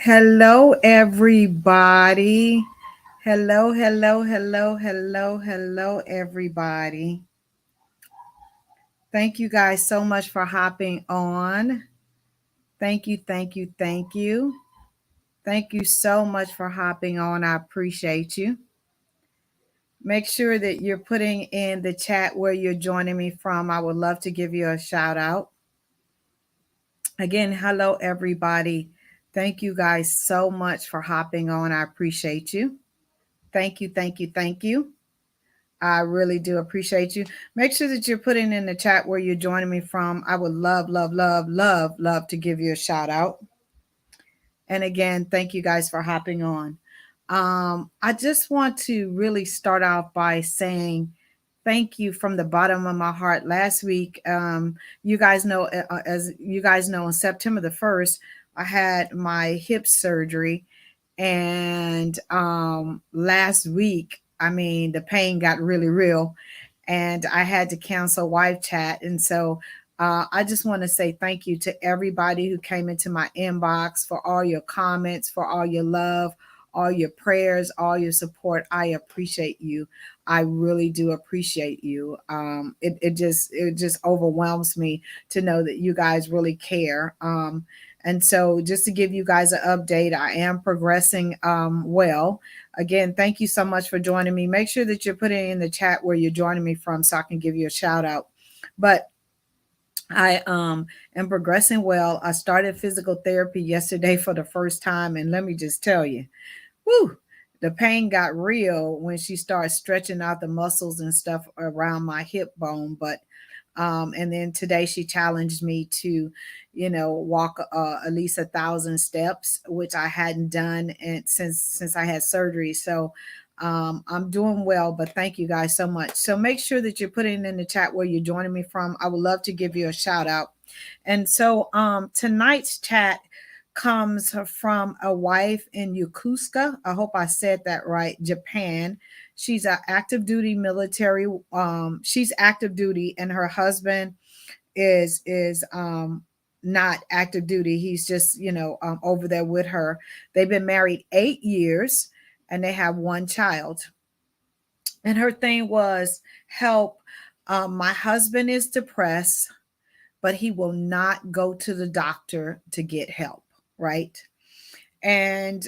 Hello, everybody. Hello, everybody. Thank you guys so much for hopping on. Thank you. Thank you so much for hopping on. I appreciate you. Make sure that you're putting in the chat where you're joining me from. I would love to give you a shout out. Again, hello, everybody. Thank you guys so much for hopping on. I appreciate you. Thank you. I really do appreciate you. Make sure that you're putting in the chat where you're joining me from. I would love to give you a shout out. And again, thank you guys for hopping on. I just want to really start off by saying thank you from the bottom of my heart. Last week, you guys know, as you guys know, on September the 1st, I had my hip surgery. And last week, I mean, the pain got really real and I had to cancel wife chat. And so I just want to say thank you to everybody who came into my inbox for all your comments, for all your love, all your prayers, all your support. I appreciate you. I really do appreciate you. It just overwhelms me to know that you guys really care. And so, just to give you guys an update, I am progressing well. Again, thank you so much for joining me. Make sure that you're putting in the chat where you're joining me from so I can give you a shout out. But I am progressing well. I started physical therapy yesterday for the first time, and let me just tell you, whoo, the pain got real when she started stretching out the muscles and stuff around my hip bone. But and then today she challenged me to, walk at least 1,000 steps, which I hadn't done and since I had surgery. So I'm doing well, but thank you guys so much. So make sure that you're putting in the chat where you're joining me from. I would love to give you a shout out. And so tonight's chat comes from a wife in Yokosuka. I hope I said that right, Japan. She's an active duty military. She's active duty, and her husband is not active duty. He's just over there with her. They've been married 8 years, and they have one child. And her thing was help. My husband is depressed, but he will not go to the doctor to get help, right? And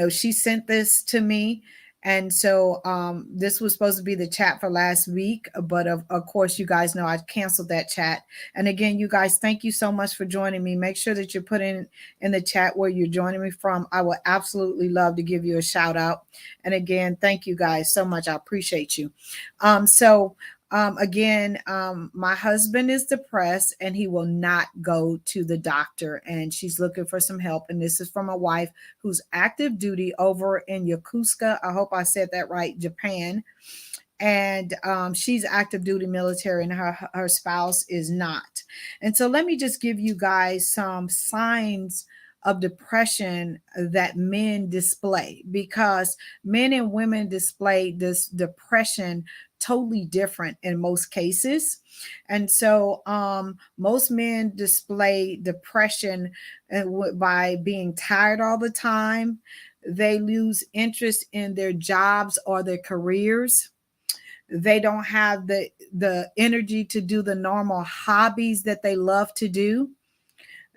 she sent this to me. And so this was supposed to be the chat for last week, but of course, you guys know I canceled that chat. And again, you guys, thank you so much for joining me. Make sure that you're putting in the chat where you're joining me from. I would absolutely love to give you a shout out. And again, thank you guys so much. I appreciate you. My husband is depressed and he will not go to the doctor, and she's looking for some help. And this is from a wife who's active duty over in Yokosuka. I hope I said that right, Japan. And she's active duty military, and her spouse is not. And so let me just give you guys some signs of depression that men display, because men and women display this depression totally different in most cases. And so most men display depression by being tired all the time. They lose interest in their jobs or their careers. They don't have the energy to do the normal hobbies that they love to do.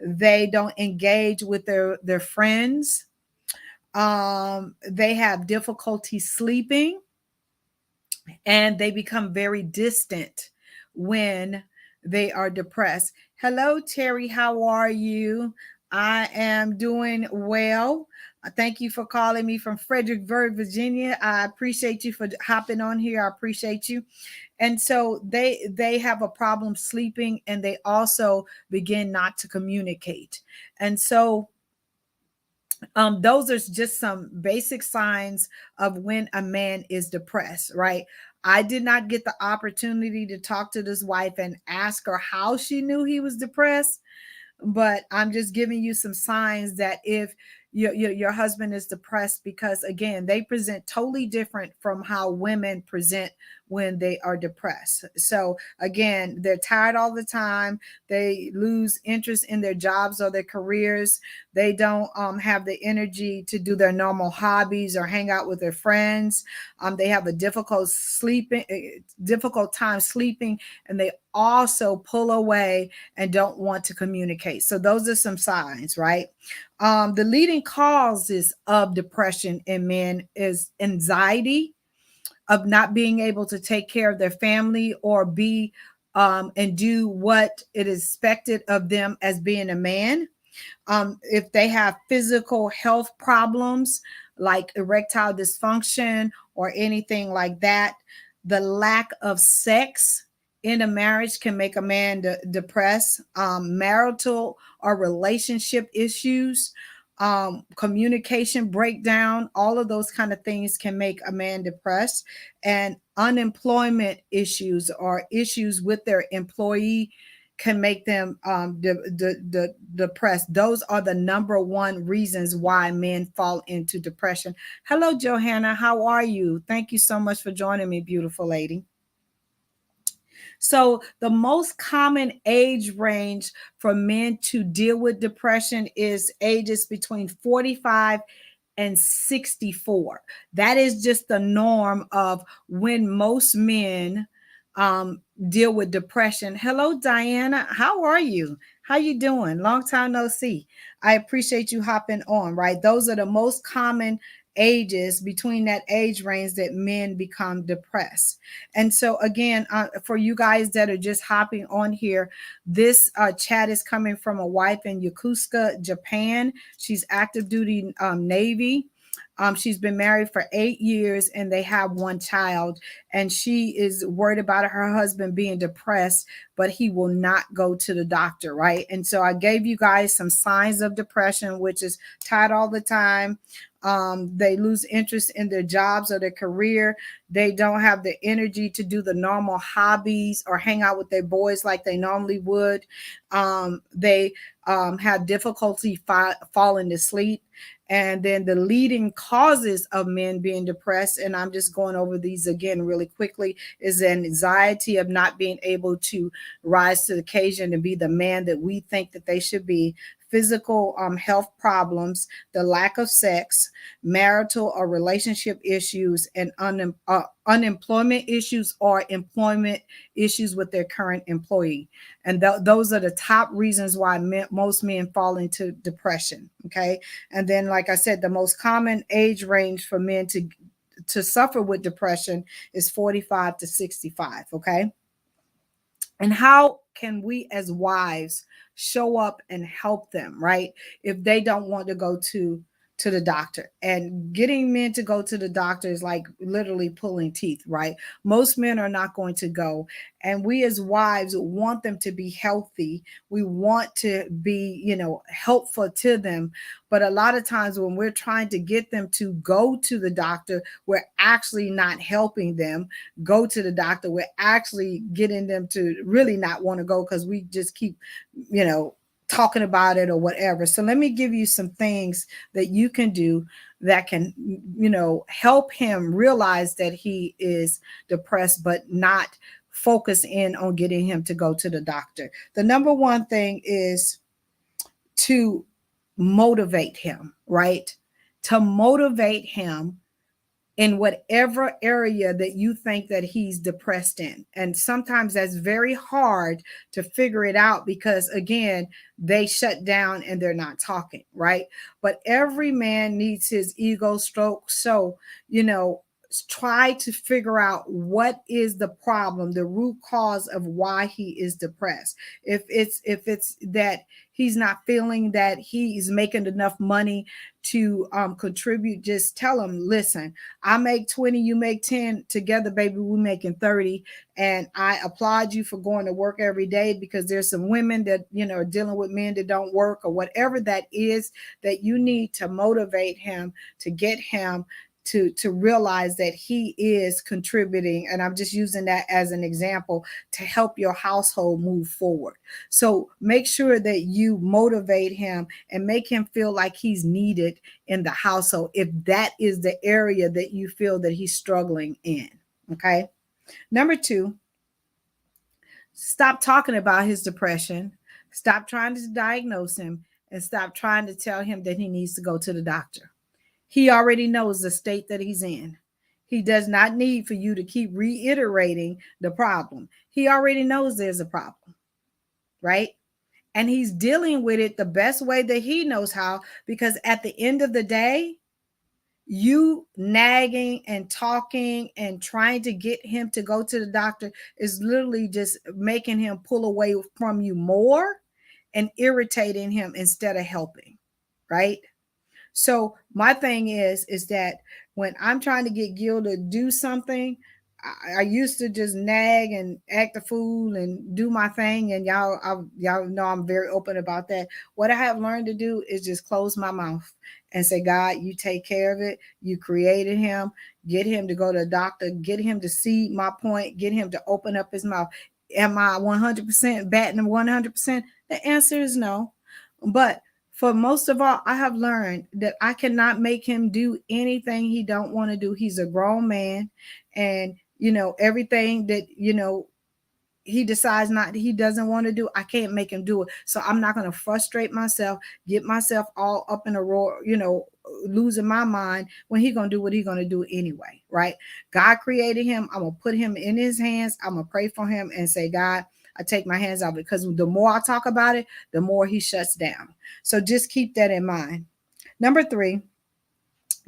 They don't engage with their friends. They have difficulty sleeping, and they become very distant when they are depressed. Hello, Terry. How are you? I am doing well. Thank you for calling me from Fredericksburg, Virginia. I appreciate you for hopping on here. I appreciate you. And so they have a problem sleeping, and they also begin not to communicate. And so those are just some basic signs of when a man is depressed, right? I did not get the opportunity to talk to this wife and ask her how she knew he was depressed, but I'm just giving you some signs that if your husband is depressed, because again, they present totally different from how women present when they are depressed. So again, they're tired all the time. They lose interest in their jobs or their careers. They don't have the energy to do their normal hobbies or hang out with their friends. They have a difficult time sleeping, and they also pull away and don't want to communicate. So those are some signs, right? The leading causes of depression in men is anxiety, of not being able to take care of their family or be and do what it is expected of them as being a man. If they have physical health problems like erectile dysfunction or anything like that, the lack of sex in a marriage can make a man depressed. Marital or relationship issues, communication breakdown, all of those kind of things can make a man depressed. And unemployment issues or issues with their employee can make them depressed. Those are the number one reasons why men fall into depression. Hello, Johanna. How are you? Thank you so much for joining me, beautiful lady. So, the most common age range for men to deal with depression is ages between 45 and 64. That is just the norm of when most men deal with depression. Hello, Diana. How are you? How you doing? Long time no see. I appreciate you hopping on, right? Those are the most common ages between that age range that men become depressed. And so again, for you guys that are just hopping on here, this chat is coming from a wife in Yokosuka, Japan. She's active duty Navy. She's been married for 8 years and they have one child. And she is worried about her husband being depressed, but he will not go to the doctor, right? And so I gave you guys some signs of depression, which is tired all the time. They lose interest in their jobs or their career. They don't have the energy to do the normal hobbies or hang out with their boys like they normally would. They have difficulty falling to sleep. And then the leading causes of men being depressed, and I'm just going over these again really quickly, is the anxiety of not being able to rise to the occasion and be the man that we think that they should be, physical health problems, the lack of sex, marital or relationship issues, and unemployment issues or employment issues with their current employee. And those are the top reasons why most men fall into depression. Okay. And then, like I said, the most common age range for men to suffer with depression is 45 to 65. Okay. And how can we as wives show up and help them, right? If they don't want to go to the doctor. And getting men to go to the doctor is like literally pulling teeth, right? Most men are not going to go. And we as wives want them to be healthy. We want to be, helpful to them. But a lot of times when we're trying to get them to go to the doctor, we're actually not helping them go to the doctor. We're actually getting them to really not want to go because we just keep, talking about it or whatever. So let me give you some things that you can do that can, help him realize that he is depressed, but not focus in on getting him to go to the doctor. The number one thing is to motivate him, right? To motivate him in whatever area that you think that he's depressed in. And sometimes that's very hard to figure it out because, again, they shut down and they're not talking, right? But every man needs his ego stroke. So, try to figure out what is the problem, the root cause of why he is depressed. If it's that he's not feeling that he's making enough money to contribute, just tell him, listen, I make 20, you make 10, together, baby, we're making 30. And I applaud you for going to work every day, because there's some women that, are dealing with men that don't work, or whatever that is, that you need to motivate him to get him to realize that he is contributing. And I'm just using that as an example to help your household move forward. So make sure that you motivate him and make him feel like he's needed in the household, if that is the area that you feel that he's struggling in. Okay. Number two, stop talking about his depression. Stop trying to diagnose him and stop trying to tell him that he needs to go to the doctor. He already knows the state that he's in. He does not need for you to keep reiterating the problem. He already knows there's a problem, right? And he's dealing with it the best way that he knows how, because at the end of the day, you nagging and talking and trying to get him to go to the doctor is literally just making him pull away from you more and irritating him instead of helping, right? So my thing is that when I'm trying to get Gil to do something, I used to just nag and act a fool and do my thing, and y'all know I'm very open about that. What I have learned to do is just close my mouth and say, God, you take care of it. You created him. Get him to go to the doctor. Get him to see my point. Get him to open up his mouth. Am I 100% batting 100%? The answer is no. But for most of all, I have learned that I cannot make him do anything he don't want to do. He's a grown man, and everything that he decides not he doesn't want to do, I can't make him do it. So I'm not going to frustrate myself, get myself all up in a roar, losing my mind when he going to do what he going to do anyway, right? God created him. I'm going to put him in his hands. I'm going to pray for him and say, God, I take my hands off it, because the more I talk about it, the more he shuts down. So just keep that in mind. Number three,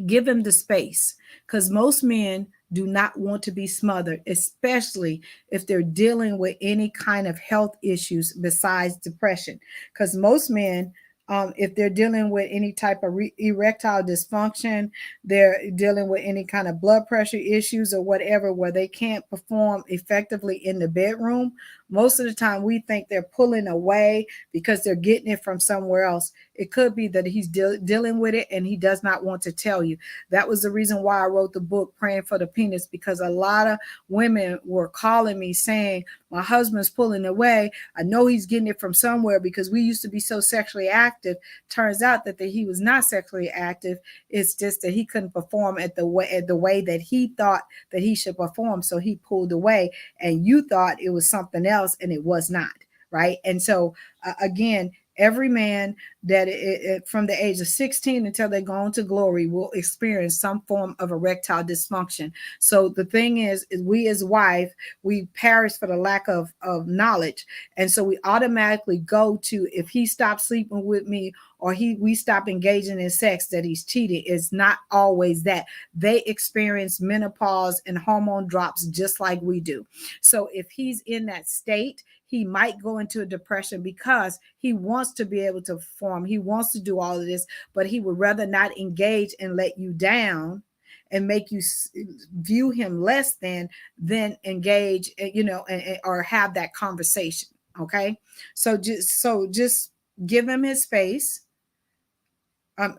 give him the space, because most men do not want to be smothered, especially if they're dealing with any kind of health issues besides depression. Because most men, if they're dealing with any type of erectile dysfunction, they're dealing with any kind of blood pressure issues or whatever, where they can't perform effectively in the bedroom, most of the time we think they're pulling away because they're getting it from somewhere else. It could be that he's dealing with it and he does not want to tell you. That was the reason why I wrote the book Praying for the Penis, because a lot of women were calling me saying, my husband's pulling away. I know he's getting it from somewhere, because we used to be so sexually active. Turns out that he was not sexually active. It's just that he couldn't perform at the way that he thought that he should perform. So he pulled away, and you thought it was something else, and it was not, right? And so again, every man that from the age of 16 until they go on to glory will experience some form of erectile dysfunction. So the thing is we as wife, we perish for the lack of knowledge. And so we automatically go to, if he stops sleeping with me, or we stop engaging in sex, that he's cheating. It's not always that. They experience menopause and hormone drops just like we do. So if he's in that state, he might go into a depression because he wants to be able to perform. He wants to do all of this, but he would rather not engage and let you down and make you view him less than engage, or have that conversation. Okay. So just give him his space.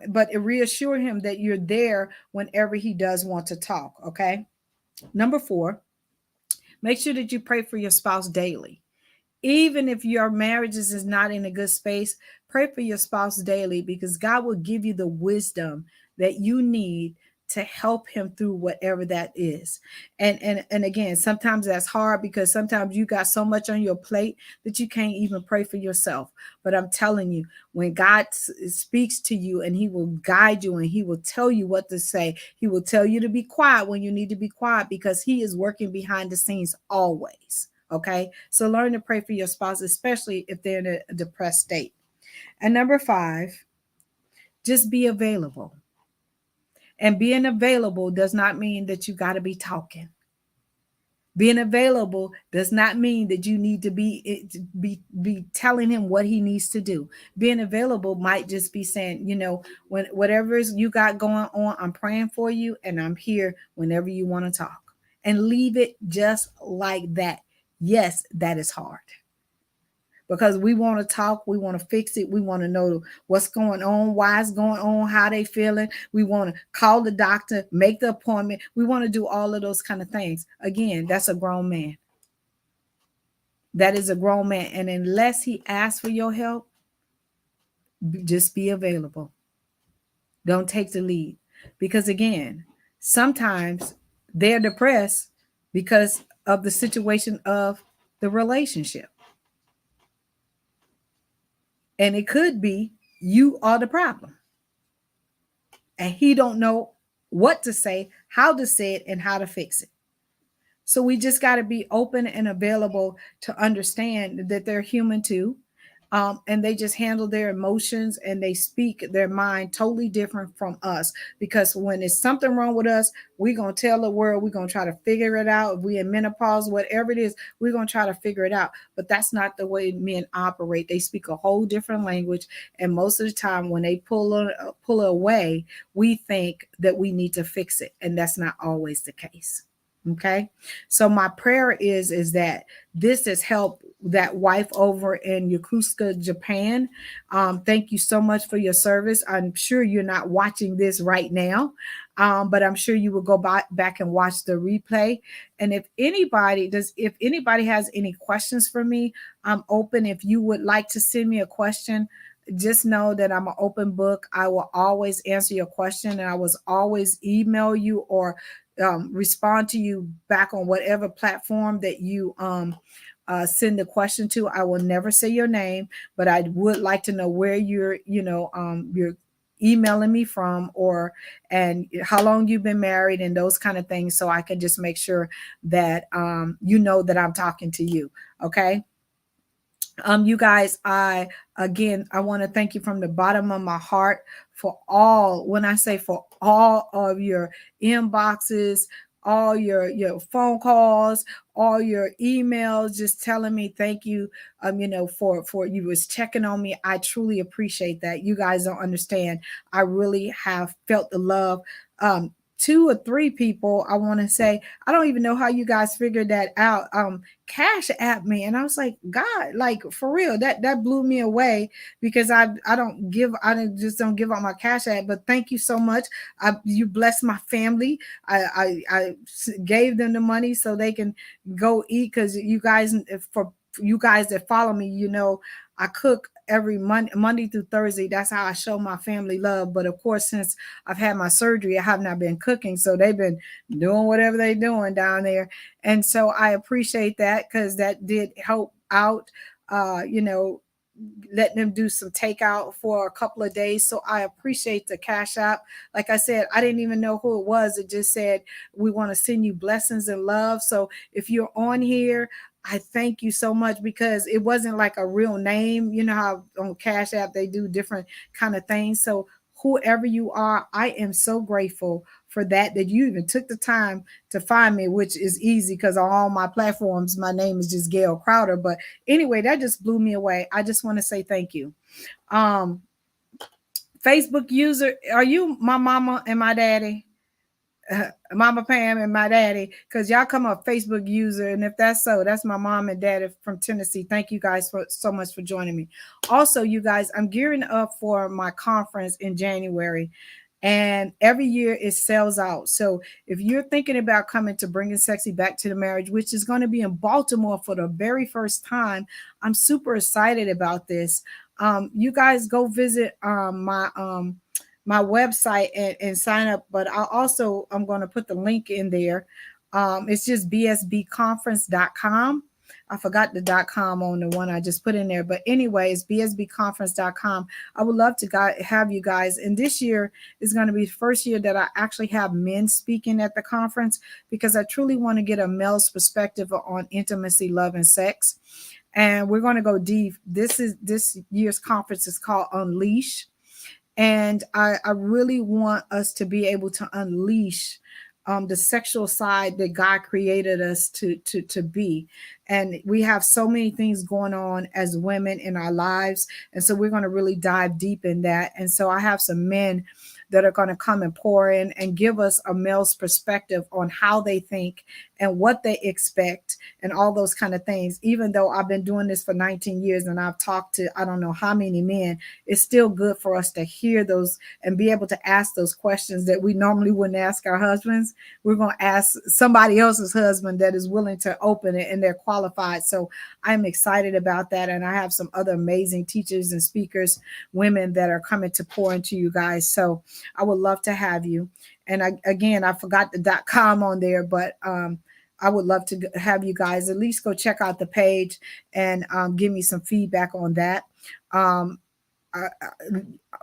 But reassure him that you're there whenever he does want to talk. Okay. Number 4, make sure that you pray for your spouse daily. Even if your marriages is not in a good space, pray for your spouse daily, because God will give you the wisdom that you need to help him through whatever that is. And again, sometimes that's hard, because sometimes you got so much on your plate that you can't even pray for yourself. But I'm telling you, when God speaks to you, and he will guide you, and he will tell you what to say, he will tell you to be quiet when you need to be quiet, because he is working behind the scenes always. Okay, so learn to pray for your spouse, especially if they're in a depressed state. And number 5, just be available. And being available does not mean that you got to be talking. Being available does not mean that you need to be telling him what he needs to do. Being available might just be saying, when whatever you got going on, I'm praying for you, and I'm here whenever you want to talk. And leave it just like that. Yes, that is hard, because we want to talk, we want to fix it, we want to know what's going on, why it's going on, how they feeling. We want to call the doctor, make the appointment. We want to do all of those kind of things. Again, that's a grown man. That is a grown man. And unless he asks for your help, just be available. Don't take the lead. Because again, sometimes they're depressed because of the situation of the relationship. And it could be you are the problem. And he don't know what to say, how to say it, and how to fix it. So we just got to be open and available to understand that they're human too. And they just handle their emotions and they speak their mind totally different from us. Because when it's something wrong with us, we're going to tell the world, we're going to try to figure it out. If we're in menopause, whatever it is, we're going to try to figure it out. But that's not the way men operate. They speak a whole different language. And most of the time, when they pull away, we think that we need to fix it. And that's not always the case. Okay, so my prayer is that this has helped that wife over in Yokosuka, Japan. Thank you so much for your service. I'm sure you're not watching this right now, but I'm sure you will go back and watch the replay. And if anybody has any questions for me, I'm open. If you would like to send me a question, just know that I'm an open book. I will always answer your question, and I will always email you or respond to you back on whatever platform that you send the question to. I will never say your name, but I would like to know where you're emailing me from, or and how long you've been married and those kind of things, so I can just make sure that you know that I'm talking to you. Okay. You guys, I want to thank you from the bottom of my heart for all, when I say for all of your inboxes, all your phone calls, all your emails, just telling me thank you. For you was checking on me. I truly appreciate that. You guys don't understand. I really have felt the love. Two or three people, I want to say, I don't even know how you guys figured that out. Cash App me, and I was like, God, like for real, that blew me away, because I just don't give out my Cash App. But thank you so much. You blessed my family. I gave them the money so they can go eat, because you guys, for you guys that follow me, I cook every Monday through Thursday. That's how I show my family love. But of course, since I've had my surgery, I have not been cooking, so they've been doing whatever they're doing down there. And so I appreciate that, because that did help out. Letting them do some takeout for a couple of days. So I appreciate the Cash App. Like I said, I didn't even know who it was. It just said, we want to send you blessings and love. So if you're on here, I thank you so much, because it wasn't like a real name. You know how on Cash App they do different kind of things. So whoever you are, I am so grateful for that you even took the time to find me, which is easy, because on all my platforms, my name is just Gail Crowder. But anyway, that just blew me away. I just want to say thank you. Facebook user, are you my mama and my daddy? Mama Pam and my daddy, because y'all come up Facebook user, and if that's so, that's my mom and daddy from Tennessee. Thank you guys so much for joining me. Also, you guys, I'm gearing up for my conference in January, and every year it sells out. So if you're thinking about coming to Bringing Sexy Back to the Marriage, which is going to be in Baltimore for the very first time, I'm super excited about this. You guys go visit my website and sign up. But I'm going to put the link in there. It's just bsbconference.com. I forgot the .com on the one I just put in there. But anyway, it's bsbconference.com. I would love to have you guys. And this year is going to be the first year that I actually have men speaking at the conference, because I truly want to get a male's perspective on intimacy, love, and sex. And we're going to go deep. This year's conference is called Unleash. And I really want us to be able to unleash the sexual side that God created us to be. And we have so many things going on as women in our lives. And so we're going to really dive deep in that. And so I have some men that are going to come and pour in and give us a male's perspective on how they think and what they expect and all those kind of things. Even though I've been doing this for 19 years and I've talked to I don't know how many men, it's still good for us to hear those and be able to ask those questions that we normally wouldn't ask our husbands. We're going to ask somebody else's husband that is willing to open it and they're qualified. So I'm excited about that. And I have some other amazing teachers and speakers, women that are coming to pour into you guys. So I would love to have you. And I forgot the .com on there, but I would love to have you guys at least go check out the page and give me some feedback on that. Um,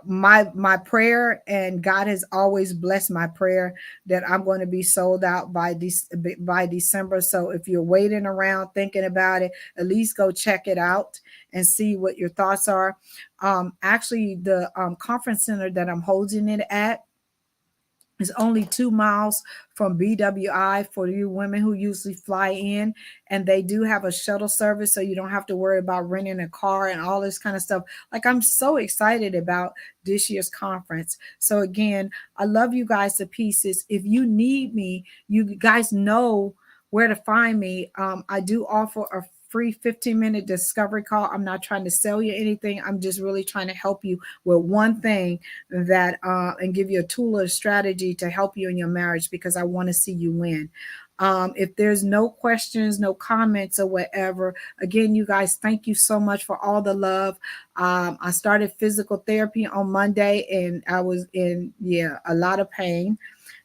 my prayer, and God has always blessed my prayer, that I'm going to be sold out by December. So if you're waiting around thinking about it, at least go check it out and see what your thoughts are. Actually, the conference center that I'm holding it at is only 2 miles from BWI for you women who usually fly in. And they do have a shuttle service, so you don't have to worry about renting a car and all this kind of stuff. Like, I'm so excited about this year's conference. So again, I love you guys to pieces. If you need me, you guys know where to find me. I do offer a free 15-minute discovery call. I'm not trying to sell you anything. I'm just really trying to help you with one thing, that and give you a tool or a strategy to help you in your marriage, because I want to see you win. If there's no questions, no comments or whatever, again, you guys, thank you so much for all the love. I started physical therapy on Monday, and I was in, a lot of pain.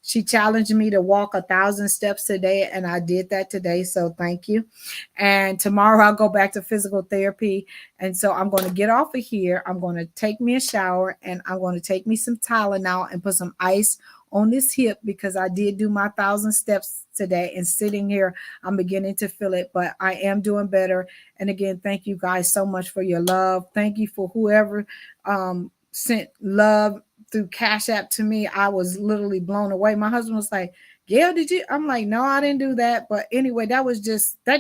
She challenged me to walk 1,000 steps today, and I did that today. So thank you. And tomorrow I'll go back to physical therapy. And so I'm going to get off of here. I'm going to take me a shower, and I'm going to take me some Tylenol and put some ice on this hip, because I did do my 1,000 steps today, and sitting here, I'm beginning to feel it, but I am doing better. And again, thank you guys so much for your love. Thank you for whoever sent love through Cash App to me. I was literally blown away. My husband was like, Gail, did you? I'm like, no, I didn't do that. But anyway, that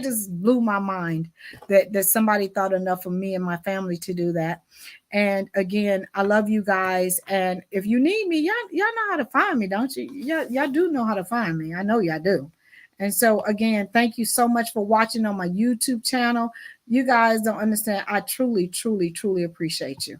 just blew my mind, that somebody thought enough of me and my family to do that. And again, I love you guys. And if you need me, y'all know how to find me, don't you? Y'all do know how to find me. I know y'all do. And so again, thank you so much for watching on my YouTube channel. You guys don't understand. I truly, truly, truly appreciate you.